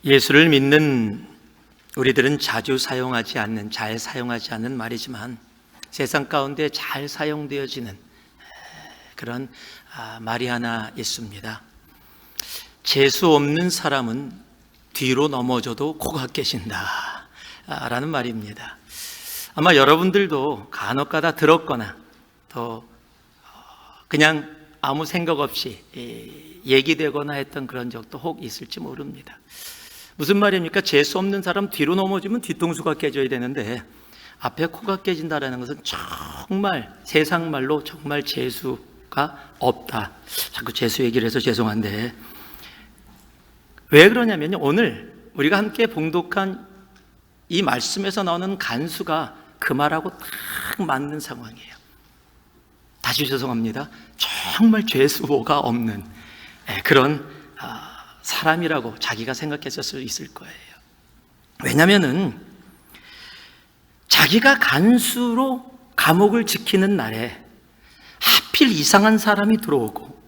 예수를 믿는 우리들은 자주 사용하지 않는, 잘 사용하지 않는 말이지만 세상 가운데 잘 사용되어지는 그런 말이 하나 있습니다. 재수 없는 사람은 뒤로 넘어져도 코가 깨진다 라는 말입니다. 아마 여러분들도 간혹가다 들었거나 또 그냥 아무 생각 없이 얘기되거나 했던 그런 적도 혹 있을지 모릅니다. 무슨 말입니까? 재수 없는 사람 뒤로 넘어지면 뒤통수가 깨져야 되는데 앞에 코가 깨진다는 것은 정말 세상 말로 정말 재수가 없다. 자꾸 재수 얘기를 해서 죄송한데 왜 그러냐면요, 오늘 우리가 함께 봉독한 이 말씀에서 나오는 간수가 그 말하고 딱 맞는 상황이에요. 다시 죄송합니다. 정말 재수가 없는 그런 사람이라고 자기가 생각했을 수 있을 거예요. 왜냐하면 자기가 간수로 감옥을 지키는 날에 하필 이상한 사람이 들어오고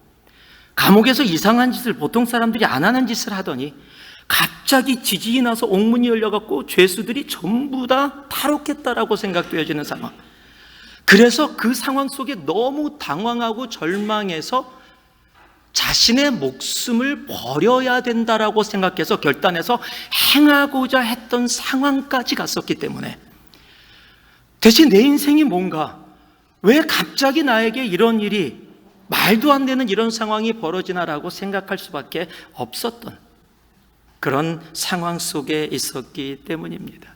감옥에서 이상한 짓을 보통 사람들이 안 하는 짓을 하더니 갑자기 지진이 나서 옥문이 열려갖고 죄수들이 전부 다 탈옥했다라고 생각되어지는 상황. 그래서 그 상황 속에 너무 당황하고 절망해서 자신의 목숨을 버려야 된다라고 생각해서 결단해서 행하고자 했던 상황까지 갔었기 때문에 대체 내 인생이 뭔가, 왜 갑자기 나에게 이런 일이, 말도 안 되는 이런 상황이 벌어지나라고 생각할 수밖에 없었던 그런 상황 속에 있었기 때문입니다.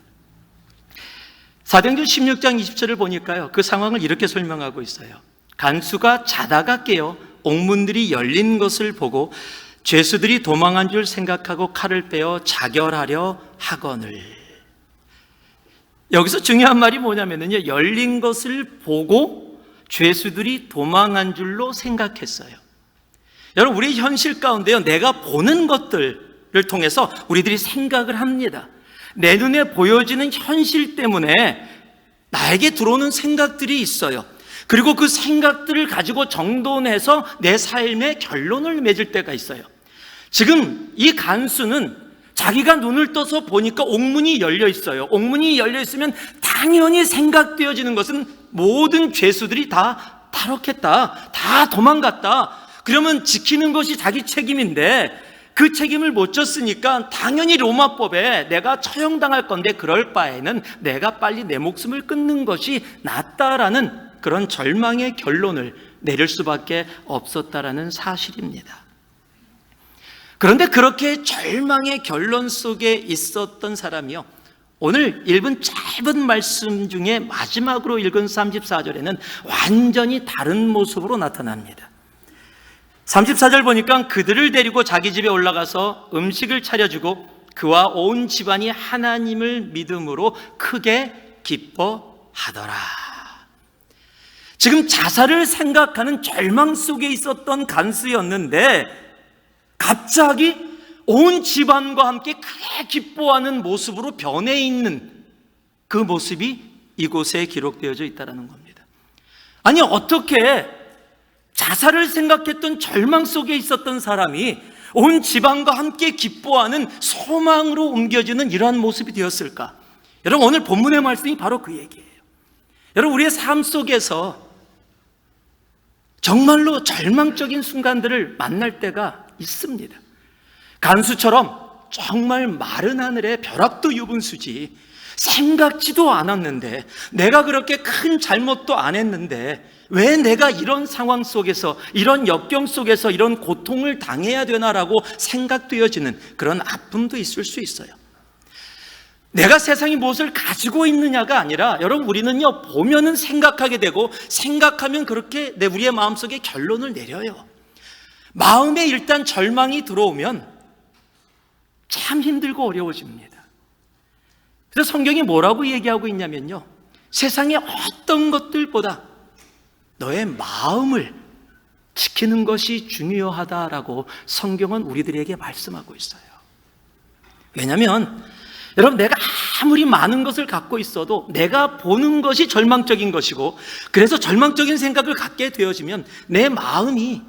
사도행전 16장 20절을 보니까요, 그 상황을 이렇게 설명하고 있어요. 간수가 자다가 깨어 옥문들이 열린 것을 보고 죄수들이 도망한 줄 생각하고 칼을 빼어 자결하려 하거늘. 여기서 중요한 말이 뭐냐면요, 열린 것을 보고 죄수들이 도망한 줄로 생각했어요. 여러분, 우리 현실 가운데요, 내가 보는 것들을 통해서 우리들이 생각을 합니다. 내 눈에 보여지는 현실 때문에 나에게 들어오는 생각들이 있어요. 그리고 그 생각들을 가지고 정돈해서 내 삶의 결론을 맺을 때가 있어요. 지금 이 간수는 자기가 눈을 떠서 보니까 옥문이 열려 있어요. 옥문이 열려 있으면 당연히 생각되어지는 것은 모든 죄수들이 다 탈옥했다, 다 도망갔다. 그러면 지키는 것이 자기 책임인데 그 책임을 못 졌으니까 당연히 로마법에 내가 처형당할 건데 그럴 바에는 내가 빨리 내 목숨을 끊는 것이 낫다라는 그런 절망의 결론을 내릴 수밖에 없었다라는 사실입니다. 그런데 그렇게 절망의 결론 속에 있었던 사람이요, 오늘 읽은 짧은 말씀 중에 마지막으로 읽은 34절에는 완전히 다른 모습으로 나타납니다. 34절 보니까 그들을 데리고 자기 집에 올라가서 음식을 차려주고 그와 온 집안이 하나님을 믿음으로 크게 기뻐하더라. 지금 자살을 생각하는 절망 속에 있었던 간수였는데 갑자기 온 집안과 함께 크게 기뻐하는 모습으로 변해 있는 그 모습이 이곳에 기록되어져 있다는 겁니다. 아니, 어떻게 자살을 생각했던 절망 속에 있었던 사람이 온 집안과 함께 기뻐하는 소망으로 옮겨지는 이러한 모습이 되었을까? 여러분, 오늘 본문의 말씀이 바로 그 얘기예요. 여러분, 우리의 삶 속에서 정말로 절망적인 순간들을 만날 때가 있습니다. 간수처럼 정말 마른 하늘에 벼락도 유분수지, 생각지도 않았는데, 내가 그렇게 큰 잘못도 안 했는데 왜 내가 이런 상황 속에서, 이런 역경 속에서 이런 고통을 당해야 되나라고 생각되어지는 그런 아픔도 있을 수 있어요. 내가 세상에 무엇을 가지고 있느냐가 아니라, 여러분, 우리는요, 보면은 생각하게 되고 생각하면 그렇게 우리의 마음속에 결론을 내려요. 마음에 일단 절망이 들어오면 참 힘들고 어려워집니다. 그래서 성경이 뭐라고 얘기하고 있냐면요, 세상의 어떤 것들보다 너의 마음을 지키는 것이 중요하다라고 성경은 우리들에게 말씀하고 있어요. 왜냐하면 여러분, 내가 아무리 많은 것을 갖고 있어도 내가 보는 것이 절망적인 것이고, 그래서 절망적인 생각을 갖게 되어지면 내 마음이,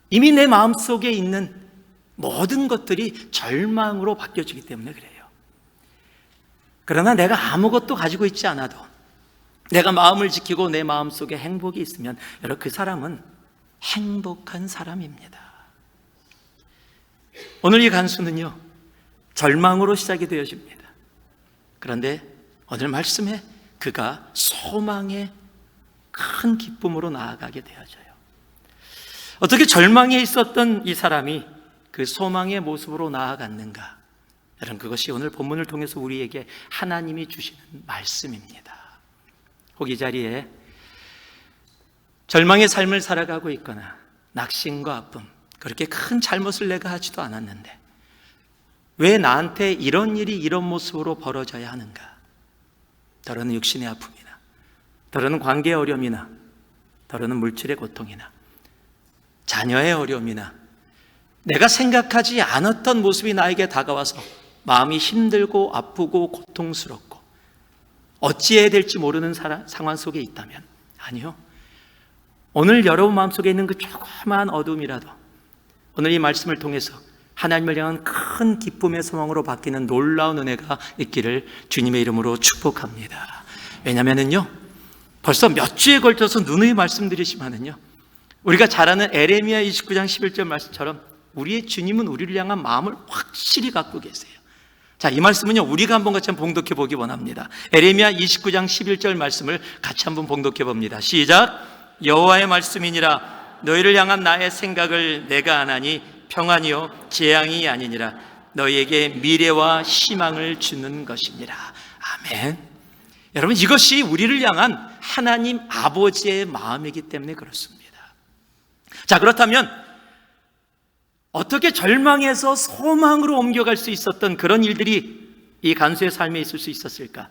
이미 내 마음속에 있는 모든 것들이 절망으로 바뀌어지기 때문에 그래요. 그러나 내가 아무것도 가지고 있지 않아도 내가 마음을 지키고 내 마음속에 행복이 있으면 여러분, 그 사람은 행복한 사람입니다. 오늘 이 간수는요, 절망으로 시작이 되어집니다. 그런데 오늘 말씀에 그가 소망의 큰 기쁨으로 나아가게 되어져요. 어떻게 절망에 있었던 이 사람이 그 소망의 모습으로 나아갔는가? 여러분, 그것이 오늘 본문을 통해서 우리에게 하나님이 주시는 말씀입니다. 혹 이 자리에 절망의 삶을 살아가고 있거나 낙심과 아픔, 그렇게 큰 잘못을 내가 하지도 않았는데 왜 나한테 이런 일이 이런 모습으로 벌어져야 하는가? 더러는 육신의 아픔이나, 더러는 관계의 어려움이나, 더러는 물질의 고통이나, 자녀의 어려움이나, 내가 생각하지 않았던 모습이 나에게 다가와서 마음이 힘들고 아프고 고통스럽고 어찌해야 될지 모르는 상황 속에 있다면, 아니요, 오늘 여러분 마음속에 있는 그 조그마한 어둠이라도 오늘 이 말씀을 통해서 하나님을 향한 큰 기쁨의 소망으로 바뀌는 놀라운 은혜가 있기를 주님의 이름으로 축복합니다. 왜냐하면요, 벌써 몇 주에 걸쳐서 누누이 말씀드리지만은요, 우리가 잘 아는 에레미야 29장 11절 말씀처럼 우리의 주님은 우리를 향한 마음을 확실히 갖고 계세요. 자, 이 말씀은요, 우리가 한번 같이 한번 봉독해 보기 원합니다. 에레미야 29장 11절 말씀을 같이 한번 봉독해 봅니다. 시작. 여호와의 말씀이니라. 너희를 향한 나의 생각을 내가 아나니 평안이요 재앙이 아니니라. 너희에게 미래와 희망을 주는 것이니라. 아멘. 여러분, 이것이 우리를 향한 하나님 아버지의 마음이기 때문에 그렇습니다. 자, 그렇다면 어떻게 절망에서 소망으로 옮겨갈 수 있었던 그런 일들이 이 간수의 삶에 있을 수 있었을까?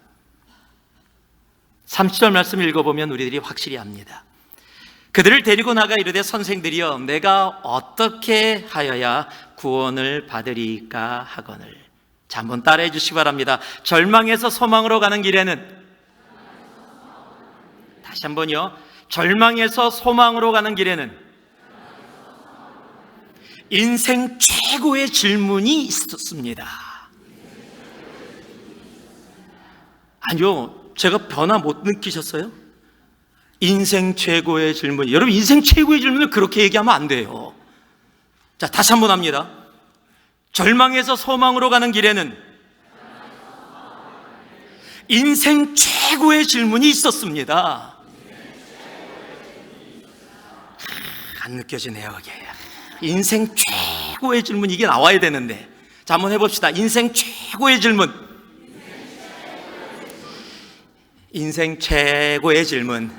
30절 말씀을 읽어보면 우리들이 확실히 압니다. 그들을 데리고 나가 이르되 선생들이여 내가 어떻게 하여야 구원을 받으리까 하거늘. 자, 한번 따라해 주시기 바랍니다. 절망에서 소망으로 가는 길에는, 다시 한번요, 절망에서 소망으로 가는 길에는 인생 최고의 질문이 있었습니다. 아니요, 제가 변화 못 느끼셨어요? 인생 최고의 질문. 여러분, 인생 최고의 질문을 그렇게 얘기하면 안 돼요. 자, 다시 한번 합니다. 절망에서 소망으로 가는 길에는 인생 최고의 질문이 있었습니다. 안 느껴지네요, 이게. 인생 최고의 질문, 이게 나와야 되는데. 자, 한번 해봅시다. 인생 최고의 질문. 인생 최고의 질문.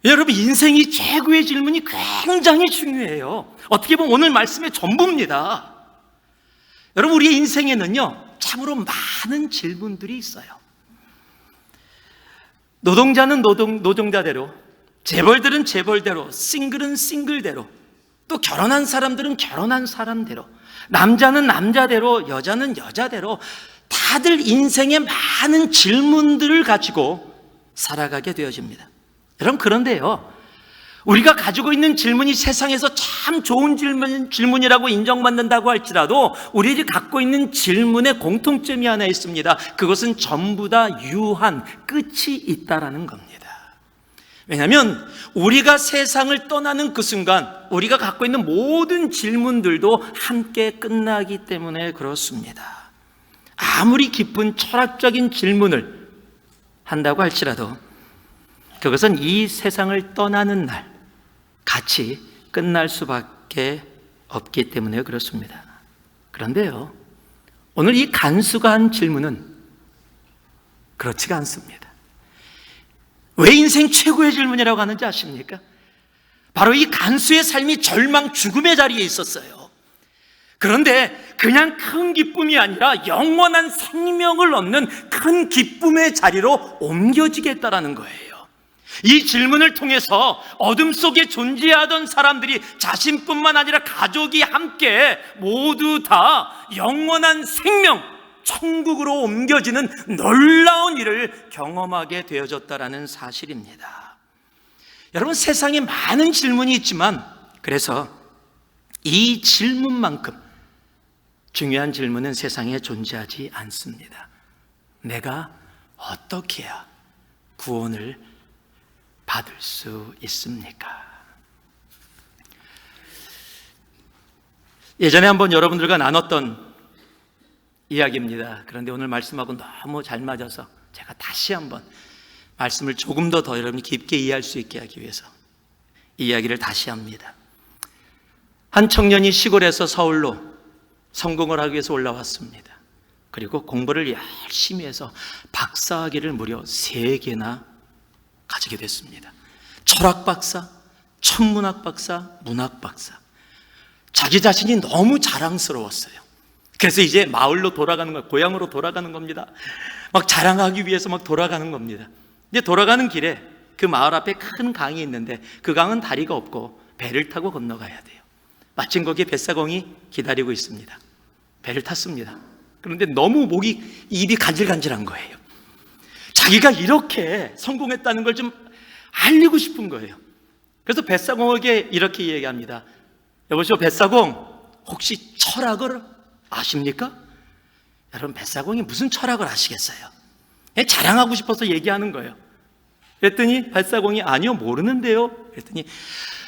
여러분, 인생이 최고의 질문이 굉장히 중요해요. 어떻게 보면 오늘 말씀의 전부입니다. 여러분, 우리의 인생에는요, 참으로 많은 질문들이 있어요. 노동자는 노동자대로, 재벌들은 재벌대로, 싱글은 싱글대로, 또 결혼한 사람들은 결혼한 사람대로, 남자는 남자대로, 여자는 여자대로, 다들 인생에 많은 질문들을 가지고 살아가게 되어집니다. 여러분, 그런데요, 우리가 가지고 있는 질문이 세상에서 참 좋은 질문이라고 인정받는다고 할지라도 우리들이 갖고 있는 질문의 공통점이 하나 있습니다. 그것은 전부 다 유한, 끝이 있다라는 겁니다. 왜냐하면 우리가 세상을 떠나는 그 순간 우리가 갖고 있는 모든 질문들도 함께 끝나기 때문에 그렇습니다. 아무리 깊은 철학적인 질문을 한다고 할지라도 그것은 이 세상을 떠나는 날 같이 끝날 수밖에 없기 때문에 그렇습니다. 그런데요, 오늘 이 간수가 한 질문은 그렇지가 않습니다. 왜 인생 최고의 질문이라고 하는지 아십니까? 바로 이 간수의 삶이 절망, 죽음의 자리에 있었어요. 그런데 그냥 큰 기쁨이 아니라 영원한 생명을 얻는 큰 기쁨의 자리로 옮겨지겠다라는 거예요. 이 질문을 통해서 어둠 속에 존재하던 사람들이 자신뿐만 아니라 가족이 함께 모두 다 영원한 생명, 천국으로 옮겨지는 놀라운 일을 경험하게 되어졌다라는 사실입니다. 여러분, 세상에 많은 질문이 있지만, 그래서 이 질문만큼 중요한 질문은 세상에 존재하지 않습니다. 내가 어떻게 해야 구원을 받을 수 있습니까? 예전에 한번 여러분들과 나눴던 이야기입니다. 그런데 오늘 말씀하고 너무 잘 맞아서 제가 다시 한번 말씀을 조금 더 여러분이 깊게 이해할 수 있게 하기 위해서 이 이야기를 다시 합니다. 한 청년이 시골에서 서울로 성공을 하기 위해서 올라왔습니다. 그리고 공부를 열심히 해서 박사학위를 무려 3개나 가지게 됐습니다. 철학 박사, 천문학 박사, 문학 박사. 자기 자신이 너무 자랑스러웠어요. 그래서 이제 마을로 돌아가는 거예요. 고향으로 돌아가는 겁니다. 막 자랑하기 위해서 막 돌아가는 겁니다. 이제 돌아가는 길에 그 마을 앞에 큰 강이 있는데 그 강은 다리가 없고 배를 타고 건너가야 돼요. 마침 거기에 뱃사공이 기다리고 있습니다. 배를 탔습니다. 그런데 너무 입이 간질간질한 거예요. 자기가 이렇게 성공했다는 걸 좀 알리고 싶은 거예요. 그래서 뱃사공에게 이렇게 얘기합니다. 여보시오, 뱃사공, 혹시 철학을 아십니까? 여러분, 뱃사공이 무슨 철학을 아시겠어요? 자랑하고 싶어서 얘기하는 거예요. 그랬더니 뱃사공이 아니요, 모르는데요. 그랬더니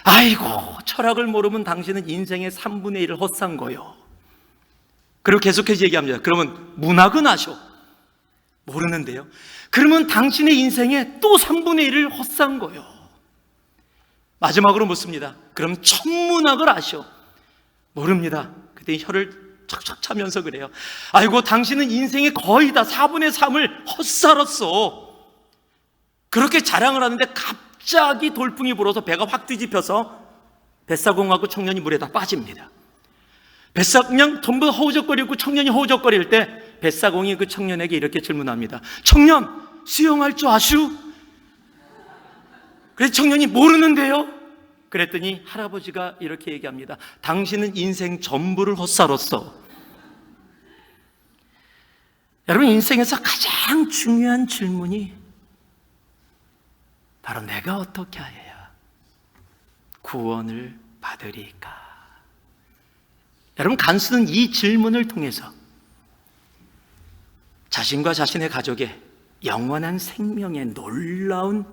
아이고, 철학을 모르면 당신은 인생의 3분의 1을 헛산 거요. 그리고 계속해서 얘기합니다. 그러면 문학은 아셔? 모르는데요. 그러면 당신의 인생의 또 3분의 1을 헛산 거요. 마지막으로 묻습니다. 그럼 천문학을 아셔? 모릅니다. 그때 혀를 척척 차면서 그래요. 아이고, 당신은 인생의 거의 다 4분의 3을 헛살았어. 그렇게 자랑을 하는데 갑자기 돌풍이 불어서 배가 확 뒤집혀서 뱃사공하고 청년이 물에 다 빠집니다. 그냥 전부 허우적거리고 청년이 허우적거릴 때 뱃사공이 그 청년에게 이렇게 질문합니다. 청년, 수영할 줄 아슈? 그래서 청년이 모르는데요. 그랬더니 할아버지가 이렇게 얘기합니다. 당신은 인생 전부를 헛살았어. 여러분, 인생에서 가장 중요한 질문이 바로 내가 어떻게 해야 구원을 받으리까? 여러분, 간수는 이 질문을 통해서 자신과 자신의 가족의 영원한 생명의 놀라운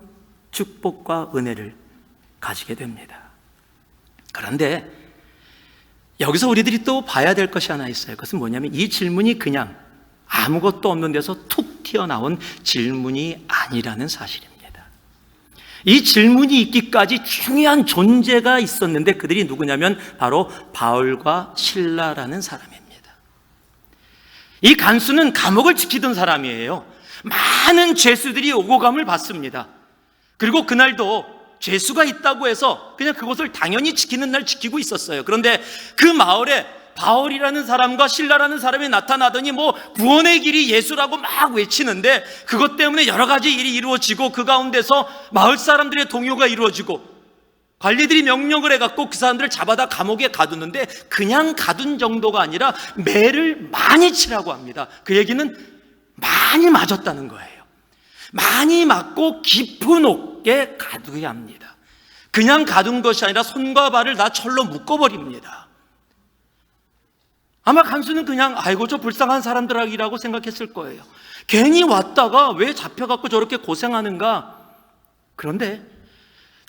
축복과 은혜를 가지게 됩니다. 그런데 여기서 우리들이 또 봐야 될 것이 하나 있어요. 그것은 뭐냐면 이 질문이 그냥 아무것도 없는 데서 툭 튀어나온 질문이 아니라는 사실입니다. 이 질문이 있기까지 중요한 존재가 있었는데 그들이 누구냐면 바로 바울과 실라라는 사람입니다. 이 간수는 감옥을 지키던 사람이에요. 많은 죄수들이 오고 감을 받습니다. 그리고 그날도 죄수가 있다고 해서 그냥 그것을 당연히 지키는 날 지키고 있었어요. 그런데 그 마을에 바울이라는 사람과 실라라는 사람이 나타나더니 구원의 길이 예수라고 막 외치는데 그것 때문에 여러 가지 일이 이루어지고 그 가운데서 마을 사람들의 동요가 이루어지고 관리들이 명령을 해갖고 그 사람들을 잡아다 감옥에 가두는데 그냥 가둔 정도가 아니라 매를 많이 치라고 합니다. 그 얘기는 많이 맞았다는 거예요. 많이 맞고 깊은 옥에 가두어야 합니다. 그냥 가둔 것이 아니라 손과 발을 다 철로 묶어버립니다. 아마 간수는 그냥 아이고 저 불쌍한 사람들이라고 생각했을 거예요. 괜히 왔다가 왜 잡혀갖고 저렇게 고생하는가. 그런데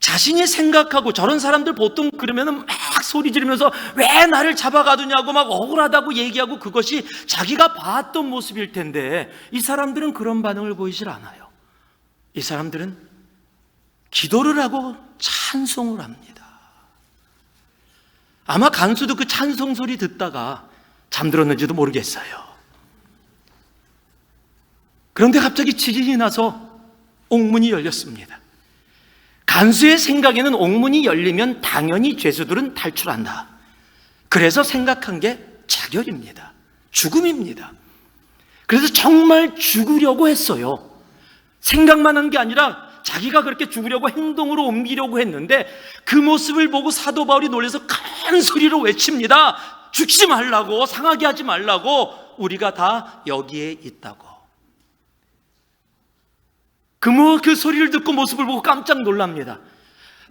자신이 생각하고 저런 사람들 보통 그러면은 막 소리 지르면서 왜 나를 잡아가두냐고 막 억울하다고 얘기하고 그것이 자기가 봤던 모습일 텐데 이 사람들은 그런 반응을 보이질 않아요. 이 사람들은 기도를 하고 찬송을 합니다. 아마 간수도 그 찬송 소리 듣다가 잠들었는지도 모르겠어요. 그런데 갑자기 지진이 나서 옥문이 열렸습니다. 간수의 생각에는 옥문이 열리면 당연히 죄수들은 탈출한다. 그래서 생각한 게 자결입니다. 죽음입니다. 그래서 정말 죽으려고 했어요. 생각만 한 게 아니라 자기가 그렇게 죽으려고 행동으로 옮기려고 했는데 그 모습을 보고 사도 바울이 놀라서 큰 소리로 외칩니다. 죽지 말라고, 상하게 하지 말라고, 우리가 다 여기에 있다고. 그 소리를 듣고 모습을 보고 깜짝 놀랍니다.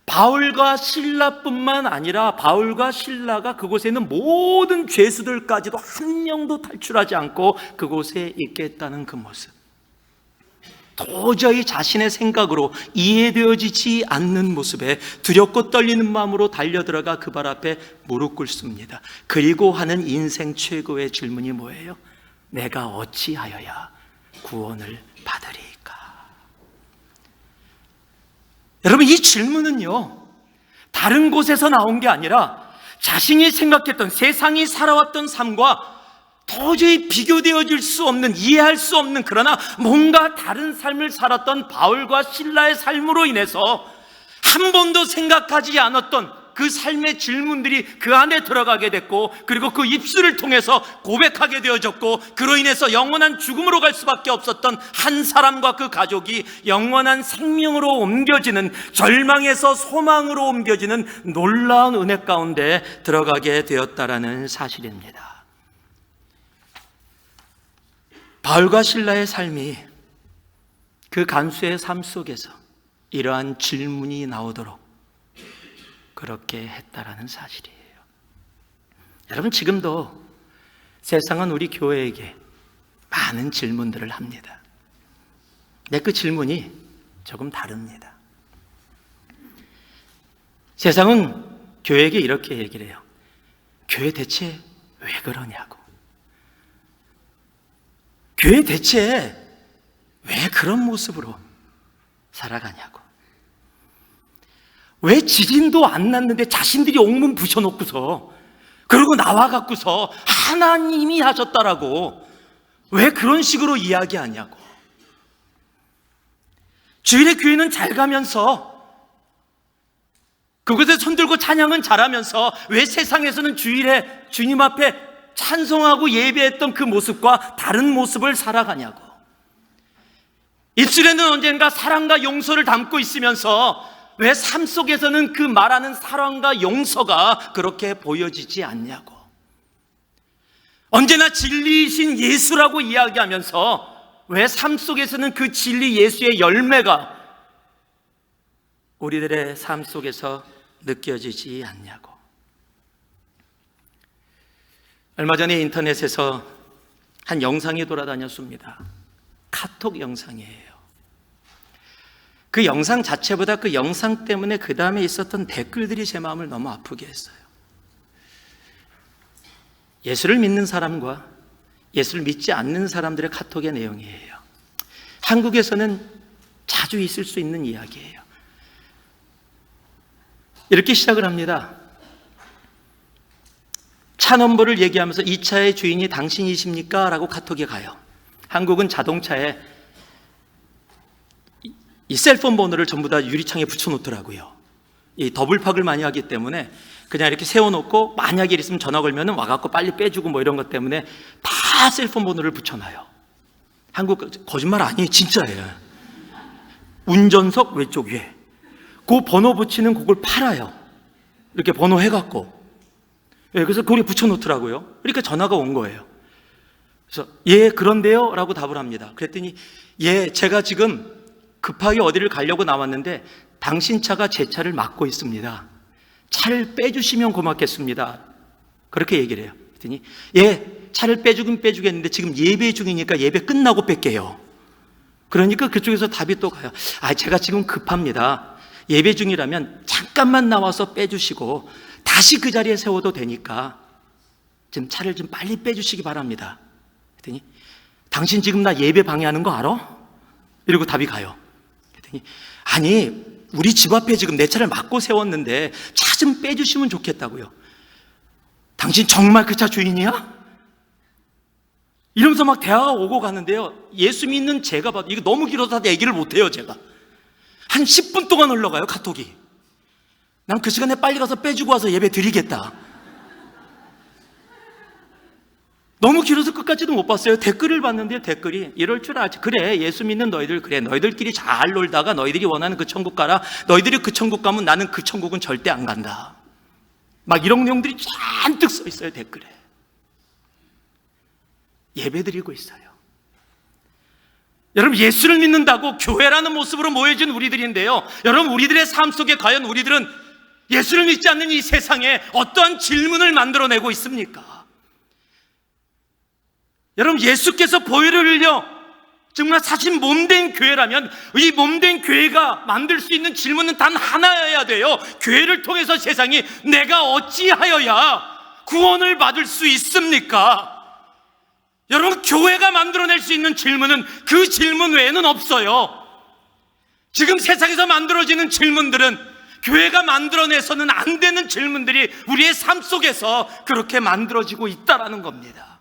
바울과 신라뿐만 아니라 바울과 신라가 그곳에 있는 모든 죄수들까지도 한 명도 탈출하지 않고 그곳에 있게 했다는 그 모습, 도저히 자신의 생각으로 이해되어지지 않는 모습에 두렵고 떨리는 마음으로 달려들어가 그 발 앞에 무릎 꿇습니다. 그리고 하는 인생 최고의 질문이 뭐예요? 내가 어찌하여야 구원을 받으리까? 여러분, 이 질문은요, 다른 곳에서 나온 게 아니라 자신이 생각했던, 세상이 살아왔던 삶과 도저히 비교되어질 수 없는, 이해할 수 없는, 그러나 뭔가 다른 삶을 살았던 바울과 실라의 삶으로 인해서 한 번도 생각하지 않았던 그 삶의 질문들이 그 안에 들어가게 됐고, 그리고 그 입술을 통해서 고백하게 되어졌고, 그로 인해서 영원한 죽음으로 갈 수밖에 없었던 한 사람과 그 가족이 영원한 생명으로 옮겨지는, 절망에서 소망으로 옮겨지는 놀라운 은혜 가운데 들어가게 되었다라는 사실입니다. 바울과 실라의 삶이 그 간수의 삶 속에서 이러한 질문이 나오도록 그렇게 했다라는 사실이에요. 여러분, 지금도 세상은 우리 교회에게 많은 질문들을 합니다. 근데 그 질문이 조금 다릅니다. 세상은 교회에게 이렇게 얘기를 해요. 교회 대체 왜 그러냐고. 교회 대체 왜 그런 모습으로 살아가냐고. 왜 지진도 안 났는데 자신들이 옥문 부셔놓고서, 그리고 나와갖고서 하나님이 하셨다라고 왜 그런 식으로 이야기하냐고. 주일에 교회는 잘 가면서, 그곳에 손들고 찬양은 잘하면서 왜 세상에서는 주일에 주님 앞에 찬송하고 예배했던 그 모습과 다른 모습을 살아가냐고. 입술에는 언젠가 사랑과 용서를 담고 있으면서 왜 삶 속에서는 그 말하는 사랑과 용서가 그렇게 보여지지 않냐고. 언제나 진리이신 예수라고 이야기하면서 왜 삶 속에서는 그 진리 예수의 열매가 우리들의 삶 속에서 느껴지지 않냐고. 얼마 전에 인터넷에서 한 영상이 돌아다녔습니다. 카톡 영상이에요. 그 영상 자체보다 그 영상 때문에 그 다음에 있었던 댓글들이 제 마음을 너무 아프게 했어요. 예수를 믿는 사람과 예수를 믿지 않는 사람들의 카톡의 내용이에요. 한국에서는 자주 있을 수 있는 이야기예요. 이렇게 시작을 합니다. 차 넘버를 얘기하면서 이 차의 주인이 당신이십니까? 라고 카톡이 가요. 한국은 자동차에 이 셀폰 번호를 전부 다 유리창에 붙여놓더라고요. 이 더블팍을 많이 하기 때문에 그냥 이렇게 세워놓고 만약에 있으면 전화 걸면 와갖고 빨리 빼주고 뭐 이런 것 때문에 다 셀폰 번호를 붙여놔요. 한국 거짓말 아니에요. 진짜예요. 운전석 왼쪽 위에 그 번호 붙이는 그걸 팔아요. 이렇게 번호 해갖고. 그래서 거기에 붙여놓더라고요. 그러니까 전화가 온 거예요. 그래서 예, 그런데요? 라고 답을 합니다. 그랬더니 예, 제가 지금 급하게 어디를 가려고 나왔는데 당신 차가 제 차를 막고 있습니다. 차를 빼주시면 고맙겠습니다. 그렇게 얘기를 해요. 그랬더니 예, 차를 빼주긴 빼주겠는데 지금 예배 중이니까 예배 끝나고 뺄게요. 그러니까 그쪽에서 답이 또 가요. 아, 제가 지금 급합니다. 예배 중이라면 잠깐만 나와서 빼주시고 다시 그 자리에 세워도 되니까 지금 차를 좀 빨리 빼주시기 바랍니다. 그랬더니 당신 지금 나 예배 방해하는 거 알아? 이러고 답이 가요. 그랬더니 아니, 우리 집 앞에 지금 내 차를 막고 세웠는데 차 좀 빼주시면 좋겠다고요. 당신 정말 그 차 주인이야? 이러면서 막 대화가 오고 가는데요, 예수 믿는 제가 봐도 이거 너무 길어서 다 얘기를 못해요. 제가 한 10분 동안 흘러가요, 카톡이. 난 그 시간에 빨리 가서 빼주고 와서 예배 드리겠다. 너무 길어서 끝까지도 못 봤어요. 댓글을 봤는데 댓글이 이럴 줄 알지. 그래, 예수 믿는 너희들, 그래, 너희들끼리 잘 놀다가 너희들이 원하는 그 천국 가라. 너희들이 그 천국 가면 나는 그 천국은 절대 안 간다. 막 이런 내용들이 잔뜩 써 있어요, 댓글에. 예배 드리고 있어요. 여러분, 예수를 믿는다고 교회라는 모습으로 모여진 우리들인데요, 여러분, 우리들의 삶 속에 과연 우리들은 예수를 믿지 않는 이 세상에 어떠한 질문을 만들어내고 있습니까? 여러분, 예수께서 보혈을 흘려 정말 사신 몸된 교회라면 이 몸된 교회가 만들 수 있는 질문은 단 하나여야 돼요. 교회를 통해서 세상이 내가 어찌하여야 구원을 받을 수 있습니까? 여러분, 교회가 만들어낼 수 있는 질문은 그 질문 외에는 없어요. 지금 세상에서 만들어지는 질문들은 교회가 만들어내서는 안 되는 질문들이 우리의 삶 속에서 그렇게 만들어지고 있다는 겁니다.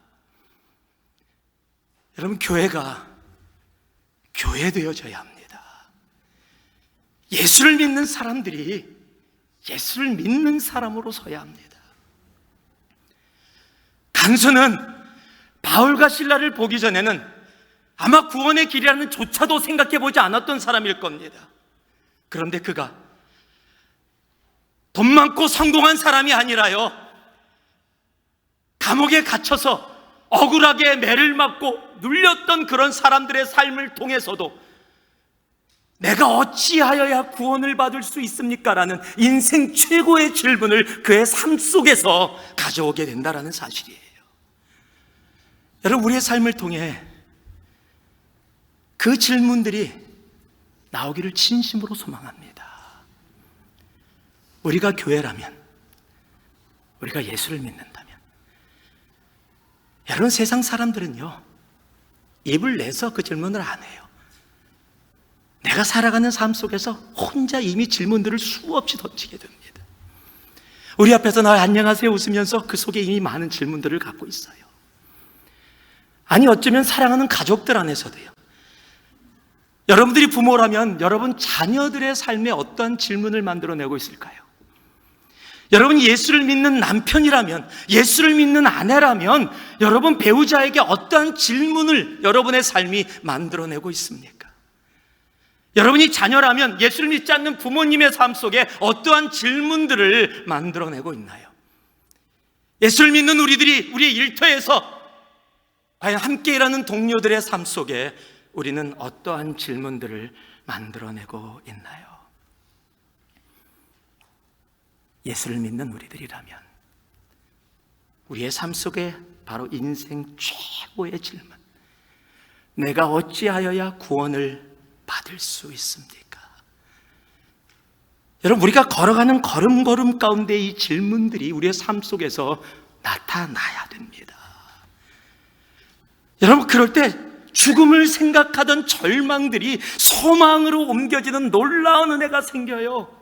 여러분, 교회가 교회되어져야 합니다. 예수를 믿는 사람들이 예수를 믿는 사람으로 서야 합니다. 간수는 바울과 실라를 보기 전에는 아마 구원의 길이라는 조차도 생각해 보지 않았던 사람일 겁니다. 그런데 그가 돈 많고 성공한 사람이 아니라요, 감옥에 갇혀서 억울하게 매를 맞고 눌렸던 그런 사람들의 삶을 통해서도 내가 어찌하여야 구원을 받을 수 있습니까? 라는 인생 최고의 질문을 그의 삶 속에서 가져오게 된다는 사실이에요. 여러분, 우리의 삶을 통해 그 질문들이 나오기를 진심으로 소망합니다. 우리가 교회라면, 우리가 예수를 믿는다면, 여러분, 세상 사람들은요, 입을 내서 그 질문을 안 해요. 내가 살아가는 삶 속에서 혼자 이미 질문들을 수없이 던지게 됩니다. 우리 앞에서 나 안녕하세요 웃으면서 그 속에 이미 많은 질문들을 갖고 있어요. 아니, 어쩌면 사랑하는 가족들 안에서도요. 여러분들이 부모라면 여러분 자녀들의 삶에 어떤 질문을 만들어내고 있을까요? 여러분이 예수를 믿는 남편이라면, 예수를 믿는 아내라면 여러분 배우자에게 어떠한 질문을 여러분의 삶이 만들어내고 있습니까? 여러분이 자녀라면 예수를 믿지 않는 부모님의 삶 속에 어떠한 질문들을 만들어내고 있나요? 예수를 믿는 우리들이 우리의 일터에서 과연 함께 일하는 동료들의 삶 속에 우리는 어떠한 질문들을 만들어내고 있나요? 예수를 믿는 우리들이라면 우리의 삶 속에 바로 인생 최고의 질문, 내가 어찌하여야 구원을 받을 수 있습니까? 여러분, 우리가 걸어가는 걸음걸음 가운데 이 질문들이 우리의 삶 속에서 나타나야 됩니다. 여러분, 그럴 때 죽음을 생각하던 절망들이 소망으로 옮겨지는 놀라운 은혜가 생겨요.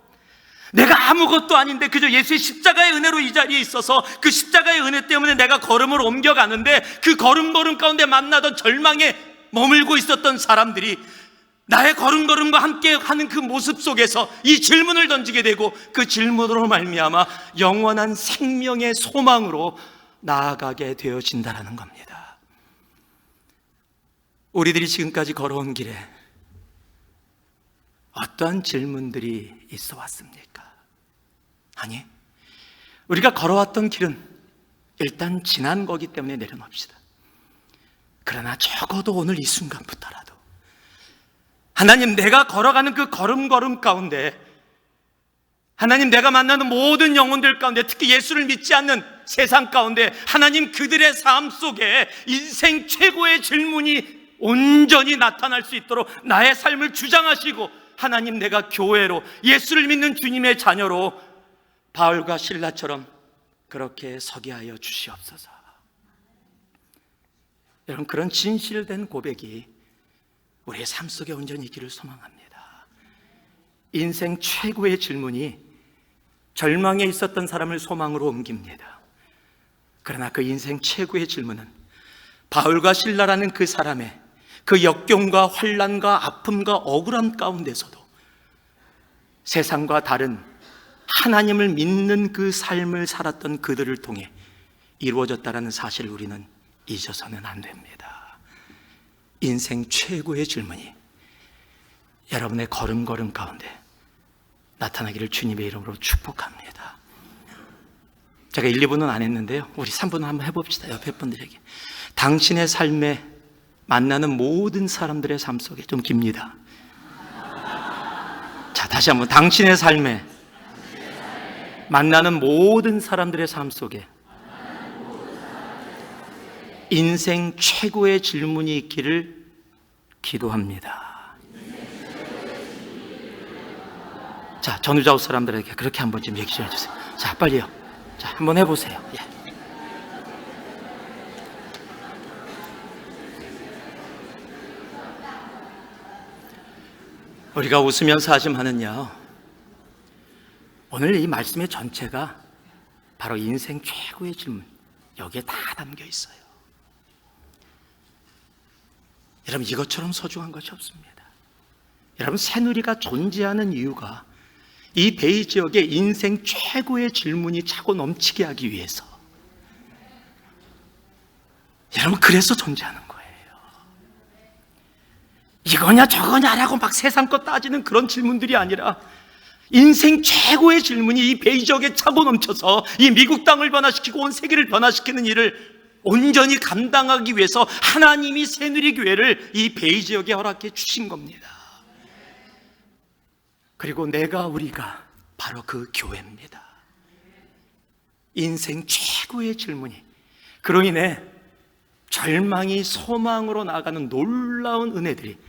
내가 아무것도 아닌데 그저 예수의 십자가의 은혜로 이 자리에 있어서 그 십자가의 은혜 때문에 내가 걸음을 옮겨가는데 그 걸음걸음 가운데 만나던 절망에 머물고 있었던 사람들이 나의 걸음걸음과 함께 하는 그 모습 속에서 이 질문을 던지게 되고 그 질문으로 말미암아 영원한 생명의 소망으로 나아가게 되어진다는 겁니다. 우리들이 지금까지 걸어온 길에 어떠한 질문들이 있어 왔습니까? 아니, 우리가 걸어왔던 길은 일단 지난 거기 때문에 내려놓읍시다. 그러나 적어도 오늘 이 순간부터라도 하나님, 내가 걸어가는 그 걸음걸음 가운데, 하나님, 내가 만나는 모든 영혼들 가운데, 특히 예수를 믿지 않는 세상 가운데 하나님, 그들의 삶 속에 인생 최고의 질문이 온전히 나타날 수 있도록 나의 삶을 주장하시고, 하나님, 내가 교회로 예수를 믿는 주님의 자녀로 바울과 실라처럼 그렇게 서게 하여 주시옵소서. 여러분, 그런 진실된 고백이 우리의 삶 속에 온전히 있기를 소망합니다. 인생 최고의 질문이 절망에 있었던 사람을 소망으로 옮깁니다. 그러나 그 인생 최고의 질문은 바울과 실라라는 그 사람의 그 역경과 환난과 아픔과 억울함 가운데서도 세상과 다른 하나님을 믿는 그 삶을 살았던 그들을 통해 이루어졌다는 사실을 우리는 잊어서는 안 됩니다. 인생 최고의 질문이 여러분의 걸음걸음 가운데 나타나기를 주님의 이름으로 축복합니다. 제가 1, 2분은 안 했는데요, 우리 3분은 한번 해봅시다. 옆에 분들에게 당신의 삶에 만나는 모든 사람들의 삶 속에, 좀 깁니다. 자, 다시 한번. 당신의 삶에 만나는 모든 사람들의 삶 속에 인생 최고의 질문이 있기를 기도합니다. 자, 전우좌우 사람들에게 그렇게 한번 좀 얘기 좀 해주세요. 자, 빨리요. 자, 한번 해보세요. 예. 우리가 웃으면서 하지만은요, 오늘 이 말씀의 전체가 바로 인생 최고의 질문, 여기에 다 담겨 있어요. 여러분, 이것처럼 소중한 것이 없습니다. 여러분, 새누리가 존재하는 이유가 이 베이 지역에 인생 최고의 질문이 차고 넘치게 하기 위해서, 여러분, 그래서 존재하는 거예요. 이거냐 저거냐라고 막 세상 것 따지는 그런 질문들이 아니라 인생 최고의 질문이 이 베이 지역에 차고 넘쳐서 이 미국 땅을 변화시키고 온 세계를 변화시키는 일을 온전히 감당하기 위해서 하나님이 새누리교회를 이 베이 지역에 허락해 주신 겁니다. 그리고 우리가 바로 그 교회입니다. 인생 최고의 질문이, 그로 인해 절망이 소망으로 나아가는 놀라운 은혜들이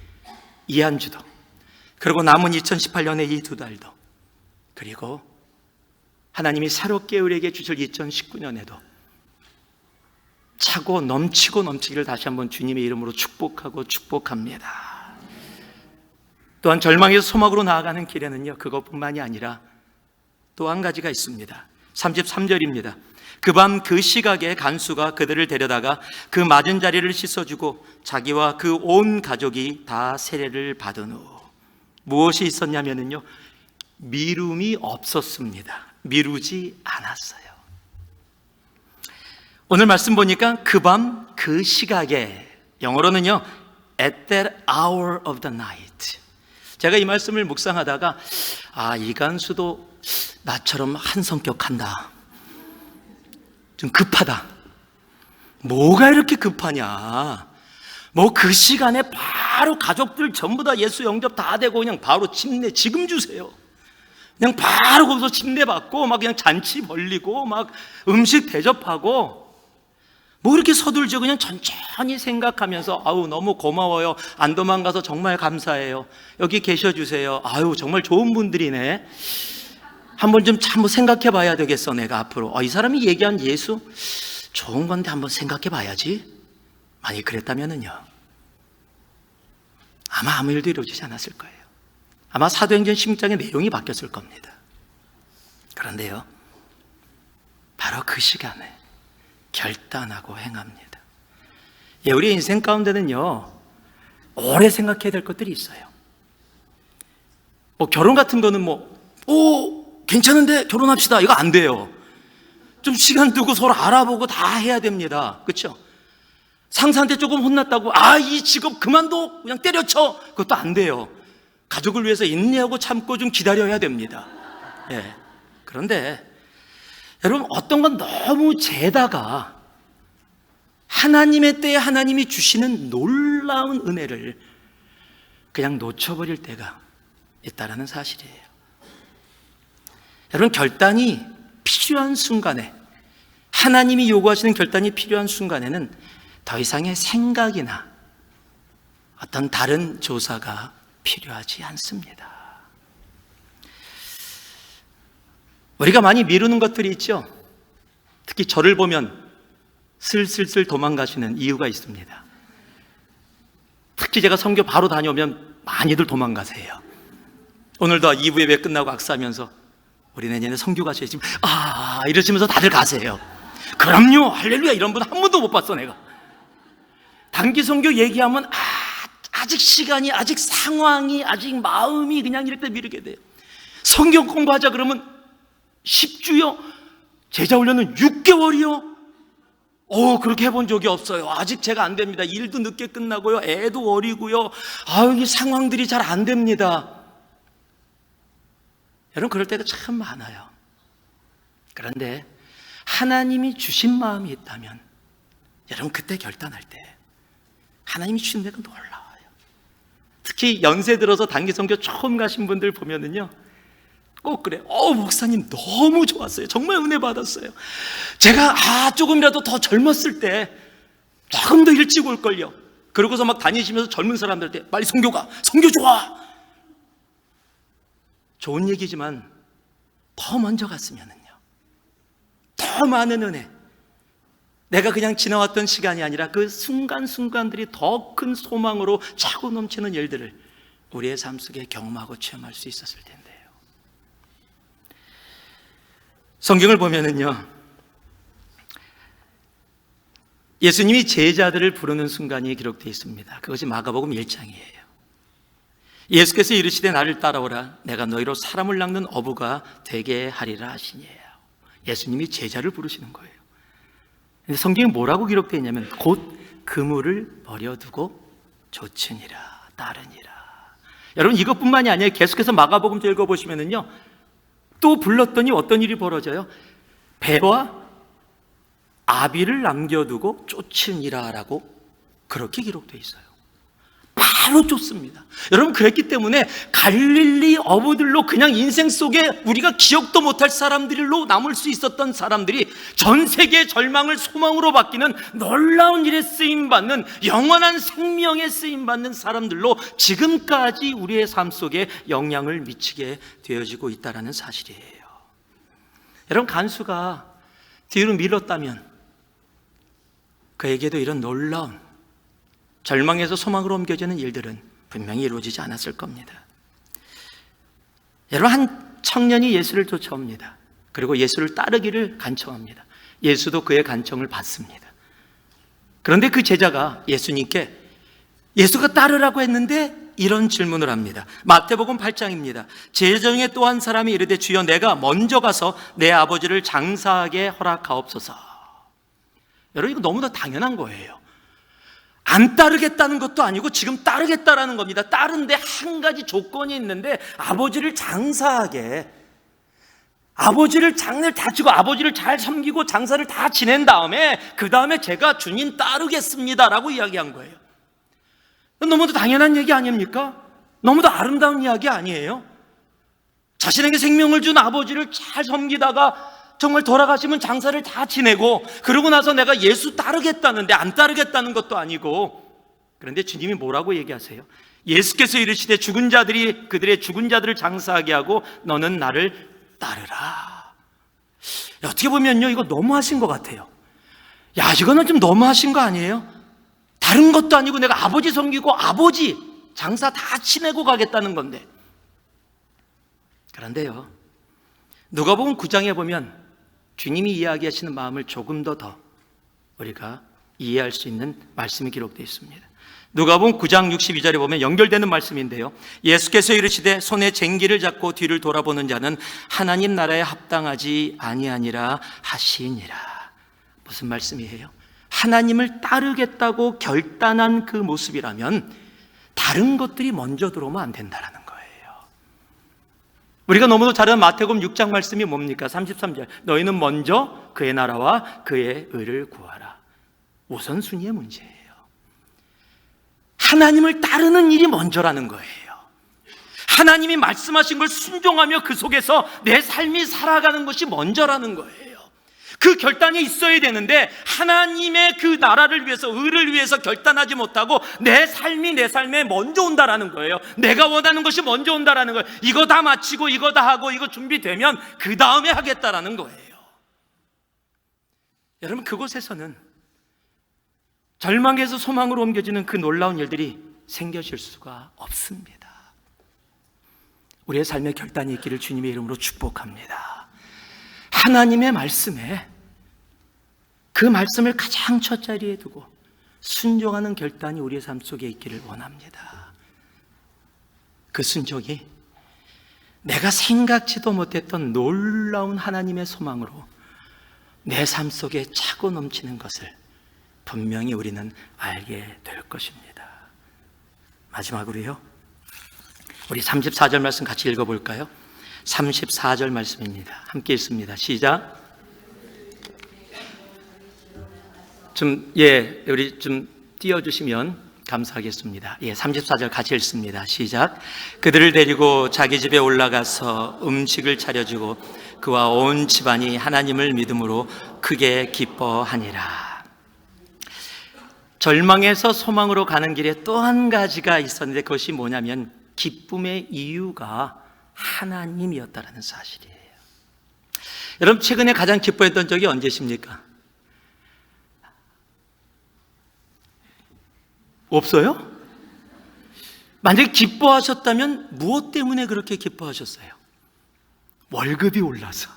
이 한 주도, 그리고 남은 2018년의 이 두 달도, 그리고 하나님이 새롭게 우리에게 주실 2019년에도 차고 넘치고 넘치기를 다시 한번 주님의 이름으로 축복하고 축복합니다. 또한 절망에서 소망으로 나아가는 길에는요, 그것뿐만이 아니라 또 한 가지가 있습니다. 33절입니다. 그 밤 그 시각에 간수가 그들을 데려다가 그 맞은 자리를 씻어주고 자기와 그 온 가족이 다 세례를 받은 후 무엇이 있었냐면요, 미룸이 없었습니다. 미루지 않았어요. 오늘 말씀 보니까 그 밤 그 시각에, 영어로는요 at that hour of the night. 제가 이 말씀을 묵상하다가 이 간수도 나처럼 한 성격한다, 좀 급하다. 뭐가 이렇게 급하냐, 뭐 그 시간에 바로 가족들 전부 다 예수 영접 다 되고 그냥 바로 침례 지금 주세요. 그냥 바로 거기서 침례 받고 막 그냥 잔치 벌리고 막 음식 대접하고, 뭐 이렇게 서둘죠. 그냥 천천히 생각하면서 아우 너무 고마워요, 안 도망가서 정말 감사해요, 여기 계셔주세요, 아유 정말 좋은 분들이네, 한번 좀 생각해 봐야 되겠어. 내가 앞으로 이 사람이 얘기한 예수 좋은 건데 한번 생각해 봐야지. 만약 그랬다면은요, 아마 아무 일도 이루어지지 않았을 거예요. 아마 사도행전 16장의 내용이 바뀌었을 겁니다. 그런데요, 바로 그 시간에 결단하고 행합니다. 우리 인생 가운데는요, 오래 생각해야 될 것들이 있어요. 뭐 결혼 같은 거는 괜찮은데 결혼합시다, 이거 안 돼요. 좀 시간 두고 서로 알아보고 다 해야 됩니다. 그렇죠? 상사한테 조금 혼났다고 이 직업 그만둬, 그냥 때려쳐, 그것도 안 돼요. 가족을 위해서 인내하고 참고 좀 기다려야 됩니다. 그런데 여러분, 어떤 건 너무 재다가 하나님의 때에 하나님이 주시는 놀라운 은혜를 그냥 놓쳐버릴 때가 있다는 사실이에요. 여러분, 결단이 필요한 순간에, 하나님이 요구하시는 결단이 필요한 순간에는 더 이상의 생각이나 어떤 다른 조사가 필요하지 않습니다. 우리가 많이 미루는 것들이 있죠. 특히 저를 보면 슬슬 도망가시는 이유가 있습니다. 특히 제가 선교 바로 다녀오면 많이들 도망가세요. 오늘도 2부 예배 끝나고 악수하면서 우리 내년에 선교 가셔야지 이러시면서 다들 가세요. 그럼요, 할렐루야, 이런 분 한 번도 못 봤어. 내가 단기 선교 얘기하면 아직 시간이, 아직 상황이, 아직 마음이 그냥 이럴 때 미루게 돼요. 성경 공부하자 그러면 10주요? 제자 훈련은 6개월이요? 그렇게 해본 적이 없어요. 아직 제가 안 됩니다. 일도 늦게 끝나고요, 애도 어리고요, 이 상황들이 잘 안 됩니다. 여러분, 그럴 때가 참 많아요. 그런데 하나님이 주신 마음이 있다면, 여러분 그때 결단할 때 하나님이 주신 은혜가 놀라워요. 특히 연세 들어서 단기 선교 처음 가신 분들 보면은요, 꼭 그래. 목사님 너무 좋았어요. 정말 은혜 받았어요. 제가 조금이라도 더 젊었을 때 조금 더 일찍 올걸요. 그러고서 막 다니시면서 젊은 사람들한테 빨리 선교 가. 선교 좋아. 좋은 얘기지만 더 먼저 갔으면은요, 더 많은 은혜, 내가 그냥 지나왔던 시간이 아니라 그 순간순간들이 더 큰 소망으로 차고 넘치는 일들을 우리의 삶 속에 경험하고 체험할 수 있었을 텐데요. 성경을 보면은요, 예수님이 제자들을 부르는 순간이 기록되어 있습니다. 그것이 마가복음 1장이에요. 예수께서 이르시되 나를 따라오라. 내가 너희로 사람을 낚는 어부가 되게 하리라 하시니에요. 예수님이 제자를 부르시는 거예요. 근데 성경에 뭐라고 기록되어 있냐면 곧 그물을 버려두고 조치니라 따르니라. 여러분, 이것뿐만이 아니에요. 계속해서 마가복음 읽어보시면은요, 또 불렀더니 어떤 일이 벌어져요? 배와 아비를 남겨두고 쫓으니라라고 그렇게 기록되어 있어요. 바로 쫓습니다. 여러분, 그랬기 때문에 갈릴리 어부들로 그냥 인생 속에 우리가 기억도 못할 사람들로 남을 수 있었던 사람들이 전 세계의 절망을 소망으로 바뀌는 놀라운 일에 쓰임받는, 영원한 생명에 쓰임받는 사람들로 지금까지 우리의 삶 속에 영향을 미치게 되어지고 있다는 사실이에요. 여러분, 간수가 뒤로 밀었다면 그에게도 이런 놀라운 절망에서 소망으로 옮겨지는 일들은 분명히 이루어지지 않았을 겁니다. 여러분, 한 청년이 예수를 쫓아옵니다. 그리고 예수를 따르기를 간청합니다. 예수도 그의 간청을 받습니다. 그런데 그 제자가 예수님께 예수가 따르라고 했는데 이런 질문을 합니다. 마태복음 8장입니다. 제자 중에 또 한 사람이 이르되 주여 내가 먼저 가서 내 아버지를 장사하게 허락하옵소서. 여러분, 이거 너무나 당연한 거예요. 안 따르겠다는 것도 아니고 지금 따르겠다라는 겁니다. 따르는데 한 가지 조건이 있는데, 아버지를 장사하게, 아버지를 장을 다 치고 아버지를 잘 섬기고 장사를 다 지낸 다음에 그 다음에 제가 주님 따르겠습니다라고 이야기한 거예요. 너무도 당연한 얘기 아닙니까? 너무도 아름다운 이야기 아니에요? 자신에게 생명을 준 아버지를 잘 섬기다가 정말 돌아가시면 장사를 다 지내고, 그러고 나서 내가 예수 따르겠다는데 안 따르겠다는 것도 아니고. 그런데 주님이 뭐라고 얘기하세요? 예수께서 이르시되 죽은 자들이 그들의 죽은 자들을 장사하게 하고 너는 나를 따르라. 어떻게 보면요, 이거 너무하신 것 같아요. 야, 이거는 좀 너무하신 거 아니에요? 다른 것도 아니고 내가 아버지 섬기고 아버지 장사 다 지내고 가겠다는 건데. 그런데요, 누가복음 9장에 보면 주님이 이야기하시는 마음을 조금 더 우리가 이해할 수 있는 말씀이 기록되어 있습니다. 누가복음 9장 62절에 보면 연결되는 말씀인데요, 예수께서 이르시되 손에 쟁기를 잡고 뒤를 돌아보는 자는 하나님 나라에 합당하지 아니하니라 하시니라. 무슨 말씀이에요? 하나님을 따르겠다고 결단한 그 모습이라면 다른 것들이 먼저 들어오면 안 된다라는 거예요. 우리가 너무도 잘 아는 마태복음 6장 말씀이 뭡니까? 33절. 너희는 먼저 그의 나라와 그의 의를 구하라. 우선순위의 문제예요. 하나님을 따르는 일이 먼저라는 거예요. 하나님이 말씀하신 걸 순종하며 그 속에서 내 삶이 살아가는 것이 먼저라는 거예요. 그 결단이 있어야 되는데 하나님의 그 나라를 위해서, 의를 위해서 결단하지 못하고 내 삶이 내 삶에 먼저 온다라는 거예요. 내가 원하는 것이 먼저 온다라는 거예요. 이거 다 마치고 이거 다 하고 이거 준비되면 그 다음에 하겠다라는 거예요. 여러분, 그곳에서는 절망에서 소망으로 옮겨지는 그 놀라운 일들이 생겨질 수가 없습니다. 우리의 삶의 결단이 있기를 주님의 이름으로 축복합니다. 하나님의 말씀에, 그 말씀을 가장 첫 자리에 두고 순종하는 결단이 우리의 삶 속에 있기를 원합니다. 그 순종이 내가 생각지도 못했던 놀라운 하나님의 소망으로 내 삶 속에 차고 넘치는 것을 분명히 우리는 알게 될 것입니다. 마지막으로요, 우리 34절 말씀 같이 읽어볼까요? 34절 말씀입니다. 함께 읽습니다. 시작. 우리 좀 띄워주시면 감사하겠습니다. 34절 같이 읽습니다. 시작. 그들을 데리고 자기 집에 올라가서 음식을 차려주고 그와 온 집안이 하나님을 믿음으로 크게 기뻐하니라. 절망에서 소망으로 가는 길에 또 한 가지가 있었는데 그것이 뭐냐면 기쁨의 이유가 하나님이었다는 사실이에요. 여러분, 최근에 가장 기뻐했던 적이 언제십니까? 없어요? 만약에 기뻐하셨다면 무엇 때문에 그렇게 기뻐하셨어요? 월급이 올라서,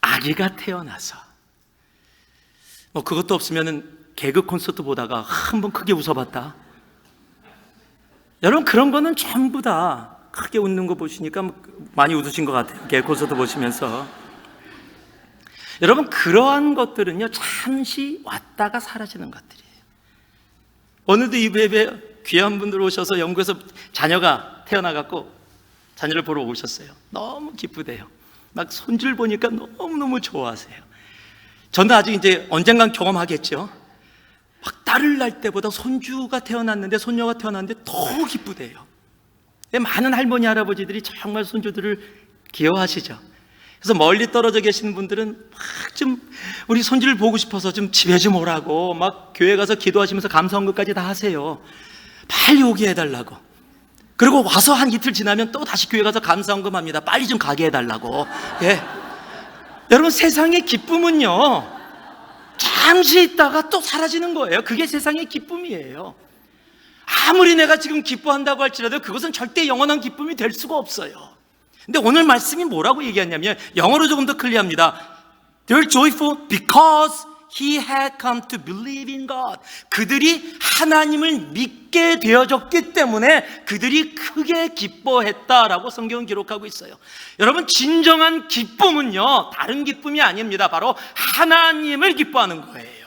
아기가 태어나서, 그것도 없으면 개그 콘서트 보다가 한번 크게 웃어봤다. 여러분, 그런 거는 전부 다 크게 웃는 거 보시니까 많이 웃으신 것 같아요. 개그 콘서트 보시면서. 여러분, 그러한 것들은요, 잠시 왔다가 사라지는 것들이에요. 오늘도 이 예배에 귀한 분들 오셔서 영국에서 자녀가 태어나갖고 자녀를 보러 오셨어요. 너무 기쁘대요. 막 손질 보니까 너무너무 좋아하세요. 저는 아직 이제 언젠간 경험하겠죠. 막 딸을 낳을 때보다 손주가 태어났는데, 손녀가 태어났는데 더 기쁘대요. 많은 할머니, 할아버지들이 정말 손주들을 귀여워하시죠. 그래서 멀리 떨어져 계시는 분들은 막 좀 우리 손주를 보고 싶어서 좀 집에 좀 오라고 막 교회 가서 기도하시면서 감사언급까지 다 하세요. 빨리 오게 해달라고. 그리고 와서 한 이틀 지나면 또 다시 교회 가서 감사언급합니다. 빨리 좀 가게 해달라고. 여러분, 세상의 기쁨은요, 잠시 있다가 또 사라지는 거예요. 그게 세상의 기쁨이에요. 아무리 내가 지금 기뻐한다고 할지라도 그것은 절대 영원한 기쁨이 될 수가 없어요. 근데 오늘 말씀이 뭐라고 얘기하냐면, 영어로 조금 더 클리어합니다. They're joyful because He had come to believe in God. 그들이 하나님을 믿게 되어졌기 때문에 그들이 크게 기뻐했다라고 성경은 기록하고 있어요. 여러분, 진정한 기쁨은요, 다른 기쁨이 아닙니다. 바로 하나님을 기뻐하는 거예요.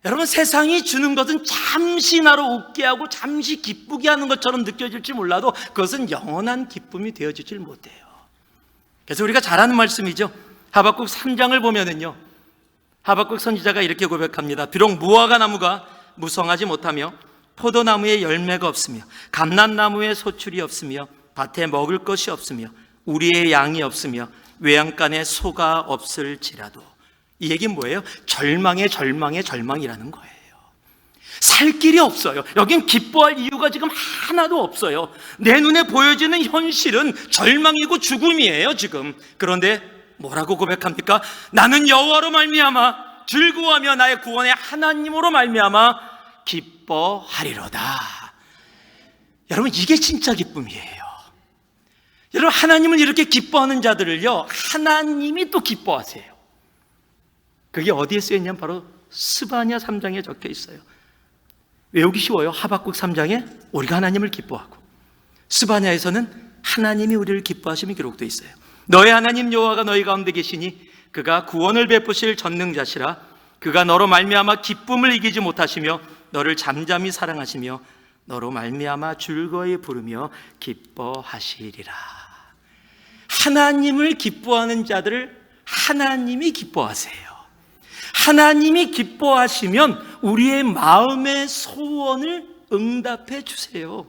여러분, 세상이 주는 것은 잠시 나를 웃게 하고 잠시 기쁘게 하는 것처럼 느껴질지 몰라도 그것은 영원한 기쁨이 되어지질 못해요. 그래서 우리가 잘 아는 말씀이죠. 하박국 3장을 보면은요, 하박국 선지자가 이렇게 고백합니다. 비록 무화과 나무가 무성하지 못하며 포도나무에 열매가 없으며 감람나무에 소출이 없으며 밭에 먹을 것이 없으며 우리의 양이 없으며 외양간에 소가 없을지라도. 이 얘기는 뭐예요? 절망의 절망이라는 거예요. 살 길이 없어요. 여긴 기뻐할 이유가 지금 하나도 없어요. 내 눈에 보여지는 현실은 절망이고 죽음이에요, 지금. 그런데 뭐라고 고백합니까? 나는 여호와로 말미암아 즐거워하며 나의 구원의 하나님으로 말미암아 기뻐하리로다. 여러분, 이게 진짜 기쁨이에요. 여러분, 하나님을 이렇게 기뻐하는 자들을요, 하나님이 또 기뻐하세요. 그게 어디에 쓰여있냐면 바로 스바냐 3장에 적혀 있어요. 외우기 쉬워요. 하박국 3장에 우리가 하나님을 기뻐하고, 스바냐에서는 하나님이 우리를 기뻐하심이 기록되어 있어요. 너의 하나님 여호와가 너희 가운데 계시니 그가 구원을 베푸실 전능자시라. 그가 너로 말미암아 기쁨을 이기지 못하시며 너를 잠잠히 사랑하시며 너로 말미암아 즐거이 부르며 기뻐하시리라. 하나님을 기뻐하는 자들을 하나님이 기뻐하세요. 하나님이 기뻐하시면 우리의 마음의 소원을 응답해 주세요.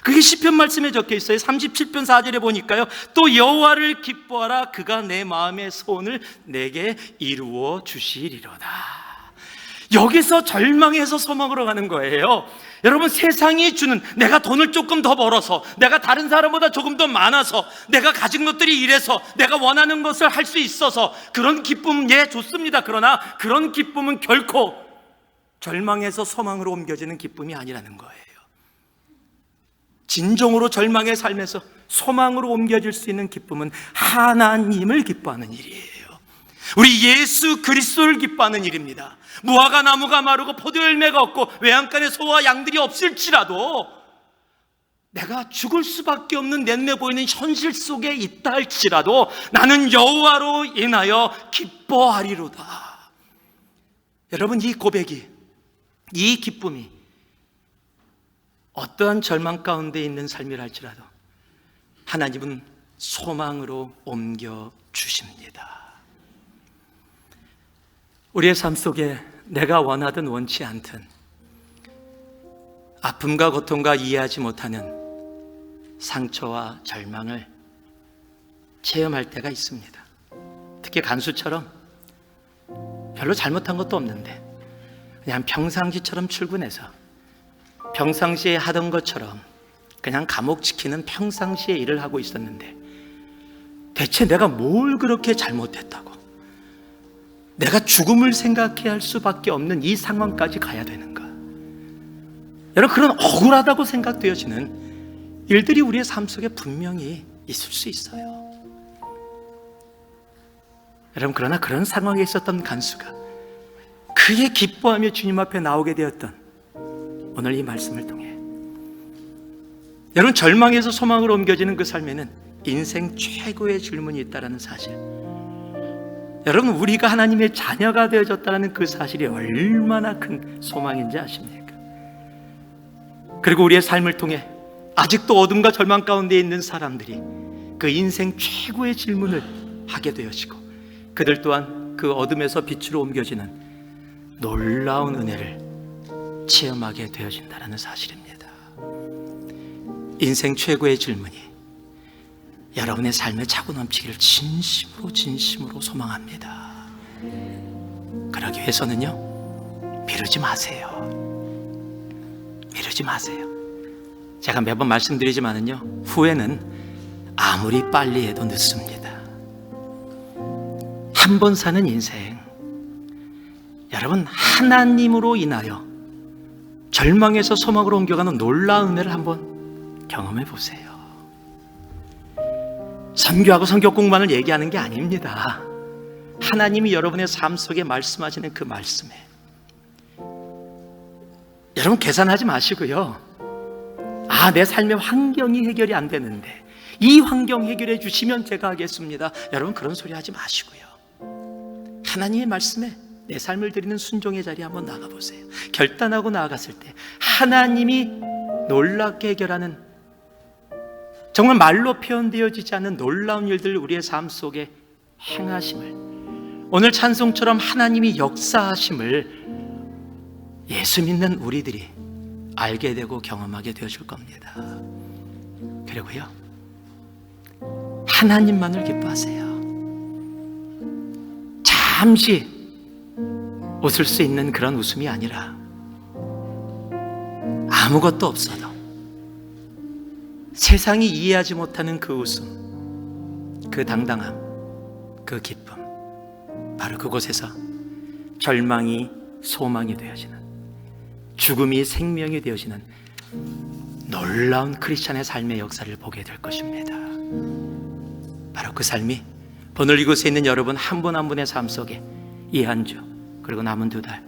그게 시편 말씀에 적혀 있어요. 37편 4절에 보니까요, 또 여호와를 기뻐하라. 그가 내 마음의 소원을 내게 이루어 주시리로다. 여기서 절망에서 소망으로 가는 거예요. 여러분, 세상이 주는, 내가 돈을 조금 더 벌어서, 내가 다른 사람보다 조금 더 많아서, 내가 가진 것들이 이래서, 내가 원하는 것을 할 수 있어서 그런 기쁨, 좋습니다. 그러나 그런 기쁨은 결코 절망에서 소망으로 옮겨지는 기쁨이 아니라는 거예요. 진정으로 절망의 삶에서 소망으로 옮겨질 수 있는 기쁨은 하나님을 기뻐하는 일이에요. 우리 예수 그리스도를 기뻐하는 일입니다. 무화과 나무가 마르고 포도 열매가 없고 외양간에 소와 양들이 없을지라도 내가 죽을 수밖에 없는 내 눈에 보이는 현실 속에 있다 할지라도 나는 여호와로 인하여 기뻐하리로다. 여러분, 이 고백이, 이 기쁨이 어떠한 절망 가운데 있는 삶이라 할지라도 하나님은 소망으로 옮겨 주십니다. 우리의 삶 속에 내가 원하든 원치 않든 아픔과 고통과 이해하지 못하는 상처와 절망을 체험할 때가 있습니다. 특히 간수처럼 별로 잘못한 것도 없는데 그냥 평상시처럼 출근해서 평상시에 하던 것처럼 그냥 감옥 지키는 평상시의 일을 하고 있었는데 대체 내가 뭘 그렇게 잘못했다고 내가 죽음을 생각해야 할 수밖에 없는 이 상황까지 가야 되는가? 여러분, 그런 억울하다고 생각되어지는 일들이 우리의 삶 속에 분명히 있을 수 있어요. 여러분, 그러나 그런 상황에 있었던 간수가 크게 기뻐하며 주님 앞에 나오게 되었던 오늘 이 말씀을 통해 여러분, 절망에서 소망으로 옮겨지는 그 삶에는 인생 최고의 질문이 있다는 사실, 여러분, 우리가 하나님의 자녀가 되어졌다는 그 사실이 얼마나 큰 소망인지 아십니까? 그리고 우리의 삶을 통해 아직도 어둠과 절망 가운데 있는 사람들이 그 인생 최고의 질문을 하게 되어지고 그들 또한 그 어둠에서 빛으로 옮겨지는 놀라운 은혜를 체험하게 되어진다는 사실입니다. 인생 최고의 질문이 여러분의 삶에 차고 넘치기를 진심으로 소망합니다. 그러기 위해서는요, 미루지 마세요. 미루지 마세요. 제가 매번 말씀드리지만은요, 후회는 아무리 빨리 해도 늦습니다. 한 번 사는 인생, 여러분, 하나님으로 인하여 절망에서 소망으로 옮겨가는 놀라운 은혜를 한번 경험해 보세요. 선교하고 성경 공부만을 얘기하는 게 아닙니다. 하나님이 여러분의 삶 속에 말씀하시는 그 말씀에 여러분, 계산하지 마시고요, 내 삶의 환경이 해결이 안 되는데 이 환경 해결해 주시면 제가 하겠습니다, 여러분, 그런 소리 하지 마시고요, 하나님의 말씀에 내 삶을 드리는 순종의 자리에 한번 나가보세요. 결단하고 나아갔을 때 하나님이 놀랍게 해결하는, 정말 말로 표현되어지지 않는 놀라운 일들을 우리의 삶 속에 행하심을, 오늘 찬송처럼 하나님이 역사하심을 예수 믿는 우리들이 알게 되고 경험하게 되어질 겁니다. 그리고요, 하나님만을 기뻐하세요. 잠시 웃을 수 있는 그런 웃음이 아니라 아무것도 없어도 세상이 이해하지 못하는 그 웃음, 그 당당함, 그 기쁨, 바로 그곳에서 절망이 소망이 되어지는, 죽음이 생명이 되어지는 놀라운 크리스찬의 삶의 역사를 보게 될 것입니다. 바로 그 삶이 오늘 이곳에 있는 여러분 한 분 한 분의 삶 속에 이 한 주 그리고 남은 2달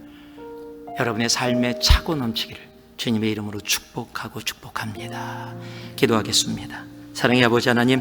여러분의 삶에 차고 넘치기를 주님의 이름으로 축복합니다. 기도하겠습니다. 사랑의 아버지 하나님,